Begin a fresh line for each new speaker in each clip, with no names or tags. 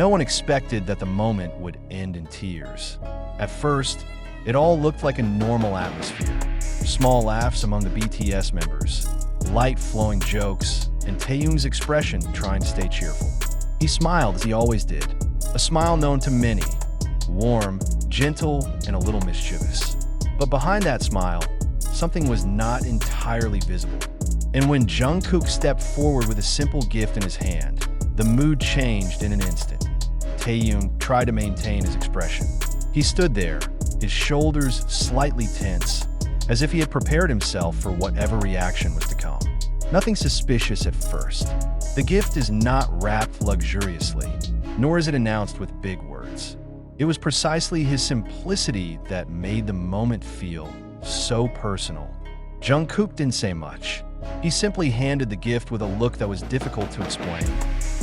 No one expected that the moment would end in tears. At first, it all looked like a normal atmosphere. Small laughs among the BTS members, light flowing jokes, and Taehyung's expression trying to stay cheerful. He smiled as he always did, a smile known to many, warm, gentle, and a little mischievous. But behind that smile, something was not entirely visible. And when Jungkook stepped forward with a simple gift in his hand, the mood changed in an instant. Taehyung tried to maintain his expression. He stood there, his shoulders slightly tense, as if he had prepared himself for whatever reaction was to come. Nothing suspicious at first. The gift is not wrapped luxuriously, nor is it announced with big words. It was precisely his simplicity that made the moment feel so personal. Jungkook didn't say much. He simply handed the gift with a look that was difficult to explain.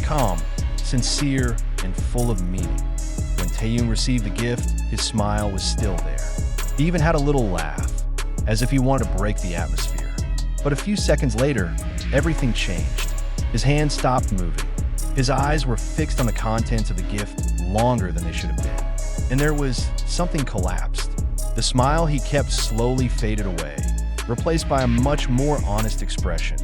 Calm, sincere, and full of meaning. When Taehyung received the gift, his smile was still there. He even had a little laugh, as if he wanted to break the atmosphere. But a few seconds later, everything changed. His hands stopped moving. His eyes were fixed on the contents of the gift longer than they should have been. And there was something collapsed. The smile he kept slowly faded away, replaced by a much more honest expression.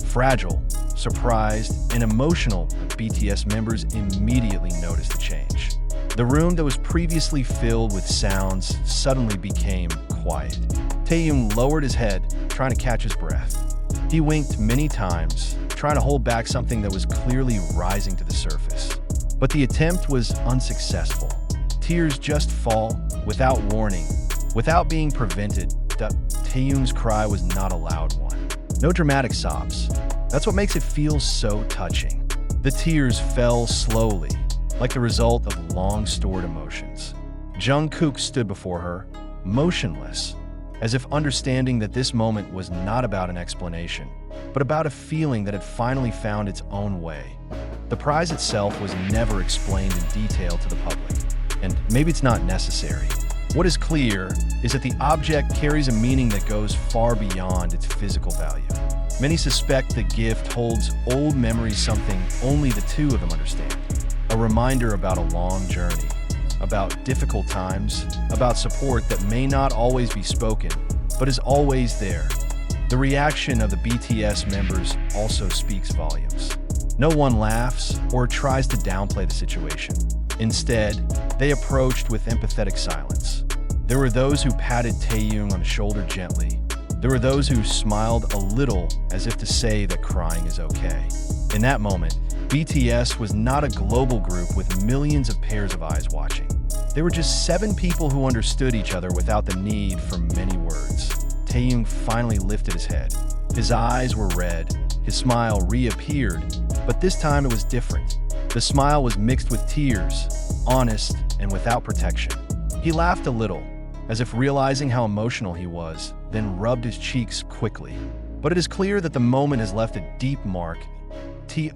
Fragile, surprised, and emotional, BTS members immediately noticed the change. The room that was previously filled with sounds suddenly became quiet. Taehyung lowered his head, trying to catch his breath. He winked many times, trying to hold back something that was clearly rising to the surface. But the attempt was unsuccessful. Tears just fall, without warning, without being prevented. Taehyung's cry was not a loud one. No dramatic sobs. That's what makes it feel so touching. The tears fell slowly, like the result of long-stored emotions. Jungkook stood before her, motionless, as if understanding that this moment was not about an explanation, but about a feeling that had finally found its own way. The prize itself was never explained in detail to the public, and maybe it's not necessary. What is clear is that the object carries a meaning that goes far beyond its physical value. Many suspect the gift holds old memories, something only the two of them understand. A reminder about a long journey, about difficult times, about support that may not always be spoken, but is always there. The reaction of the BTS members also speaks volumes. No one laughs or tries to downplay the situation. Instead, they approached with empathetic silence. There were those who patted Taehyung on the shoulder gently. There were those who smiled a little as if to say that crying is okay. In that moment, BTS was not a global group with millions of pairs of eyes watching. They were just 7 people who understood each other without the need for many words. Taehyung finally lifted his head. His eyes were red. His smile reappeared, but this time it was different. The smile was mixed with tears, honest and without protection. He laughed a little, as if realizing how emotional he was, then rubbed his cheeks quickly. But it is clear that the moment has left a deep mark.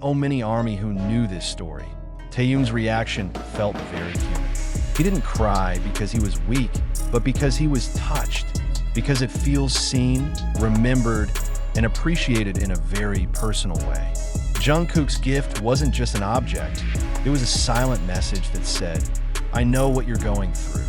Many army who knew this story. Taehyung's reaction felt very human. He didn't cry because he was weak, but because he was touched, because it feels seen, remembered, and appreciated in a very personal way. Jungkook's gift wasn't just an object, it was a silent message that said, "I know what you're going through."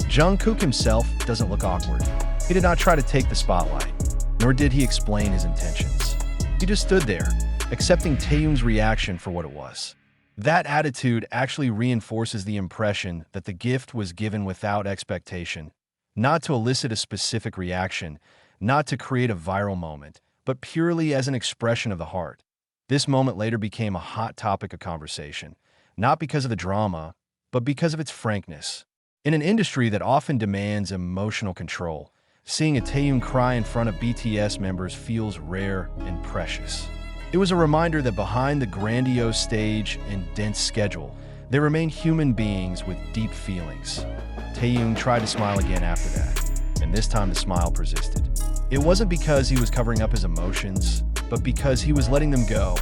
Jungkook himself doesn't look awkward. He did not try to take the spotlight, nor did he explain his intentions. He just stood there, accepting Taehyung's reaction for what it was. That attitude actually reinforces the impression that the gift was given without expectation, not to elicit a specific reaction, not to create a viral moment, but purely as an expression of the heart. This moment later became a hot topic of conversation, not because of the drama, but because of its frankness. In an industry that often demands emotional control, seeing a Taehyung cry in front of BTS members feels rare and precious. It was a reminder that behind the grandiose stage and dense schedule, there remain human beings with deep feelings. Taehyung tried to smile again after that, and this time the smile persisted. It wasn't because he was covering up his emotions, but because he was letting them go.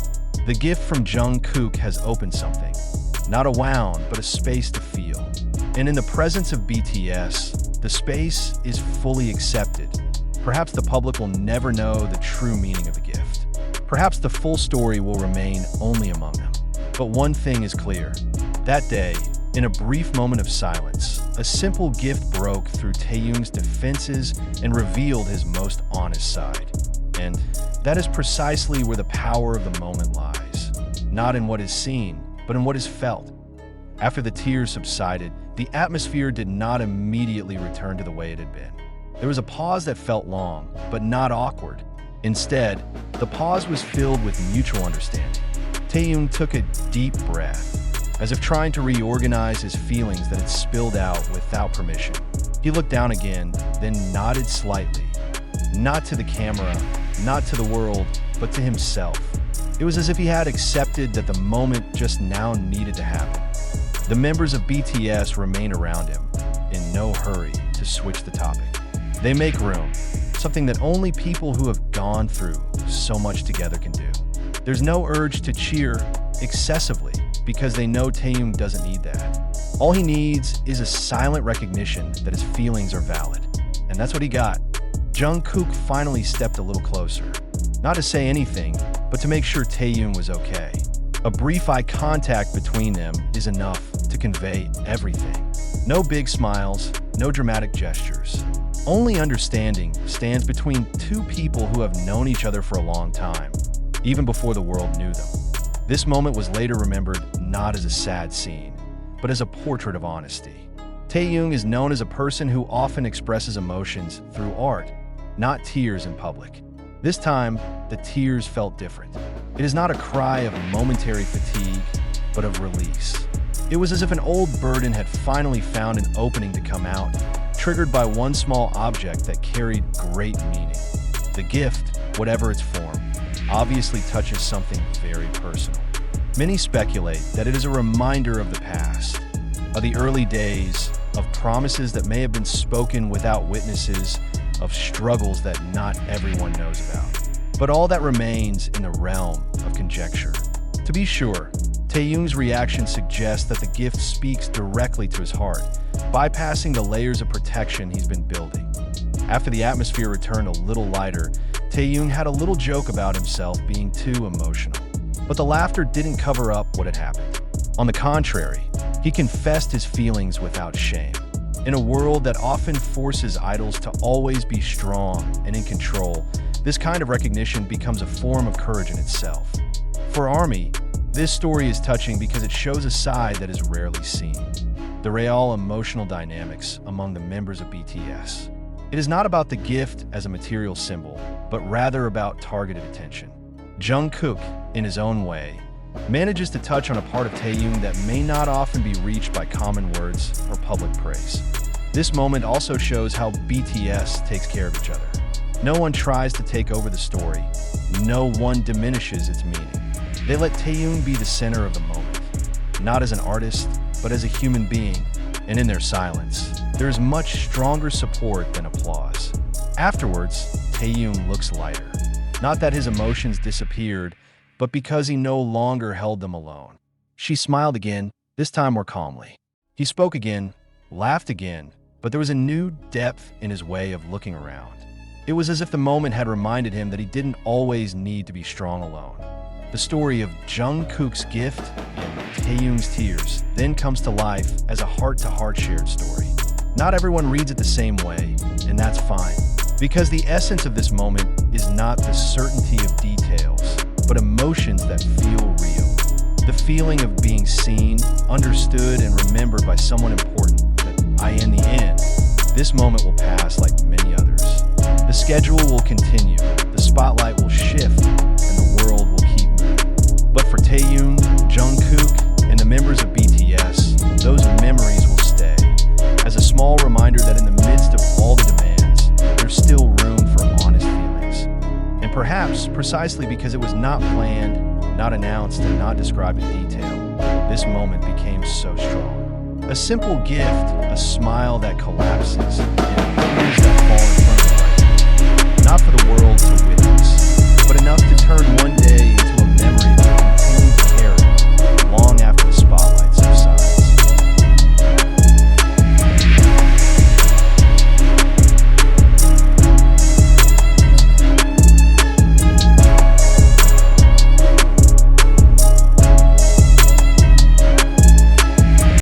The gift from Jungkook has opened something. Not a wound, but a space to feel. And in the presence of BTS, the space is fully accepted. Perhaps the public will never know the true meaning of the gift. Perhaps the full story will remain only among them. But one thing is clear, That day, in a brief moment of silence, a simple gift broke through Taehyung's defenses and revealed his most honest side. And that is precisely where the power of the moment lies. Not in what is seen, but in what is felt. After the tears subsided, the atmosphere did not immediately return to the way it had been. There was a pause that felt long, but not awkward. Instead, the pause was filled with mutual understanding. Taehyung took a deep breath, as if trying to reorganize his feelings that had spilled out without permission. He looked down again, then nodded slightly. Not to the camera, not to the world, but to himself. It was as if he had accepted that the moment just now needed to happen. The members of BTS remain around him, in no hurry to switch the topic. They make room, something that only people who have gone through so much together can do. There's no urge to cheer excessively because they know Taehyung doesn't need that. All he needs is a silent recognition that his feelings are valid. And that's what he got. Jungkook finally stepped a little closer. Not to say anything, but to make sure Taehyung was okay. A brief eye contact between them is enough to convey everything. No big smiles, no dramatic gestures. Only understanding stands between two people who have known each other for a long time, even before the world knew them. This moment was later remembered not as a sad scene, but as a portrait of honesty. Taehyung is known as a person who often expresses emotions through art, not tears in public. This time, the tears felt different. It is not a cry of momentary fatigue, but of release. It was as if an old burden had finally found an opening to come out, triggered by one small object that carried great meaning. The gift, whatever its form, obviously touches something very personal. Many speculate that it is a reminder of the past, of the early days, of promises that may have been spoken without witnesses, of struggles that not everyone knows about. But all that remains in the realm of conjecture. To be sure, Taehyung's reaction suggests that the gift speaks directly to his heart, bypassing the layers of protection he's been building. After the atmosphere returned a little lighter, Taehyung had a little joke about himself being too emotional. But the laughter didn't cover up what had happened. On the contrary, he confessed his feelings without shame. In a world that often forces idols to always be strong and in control, this kind of recognition becomes a form of courage in itself. For ARMY, this story is touching because it shows a side that is rarely seen. The real emotional dynamics among the members of BTS. It is not about the gift as a material symbol, but rather about targeted attention. Jungkook, in his own way, manages to touch on a part of Taehyung that may not often be reached by common words or public praise. This moment also shows how BTS takes care of each other. No one tries to take over the story. No one diminishes its meaning. They let Taehyung be the center of the moment, not as an artist, but as a human being, and in their silence, there is much stronger support than applause. Afterwards, Taehyung looks lighter. Not that his emotions disappeared, but because he no longer held them alone. She smiled again, this time more calmly. He spoke again, laughed again, but there was a new depth in his way of looking around. It was as if the moment had reminded him that he didn't always need to be strong alone. The story of Jungkook's gift and Taehyung's tears then comes to life as a heart-to-heart shared story. Not everyone reads it the same way, and that's fine, because the essence of this moment is not the certainty of details, but emotions that feel real. The feeling of being seen, understood, and remembered by someone important that in the end, this moment will pass like many others. The schedule will continue, the spotlight will shift, and the world will keep moving. But for Taehyung, Jungkook, and the members of BTS, those memories will stay, as a small reminder that in the midst of all the demands, there's still room for honest feelings. And perhaps precisely because it was not planned, not announced, and not described in detail, this moment became so strong. A simple gift, a smile that collapses, and tears that fall in front of the light. Not for the world to witness.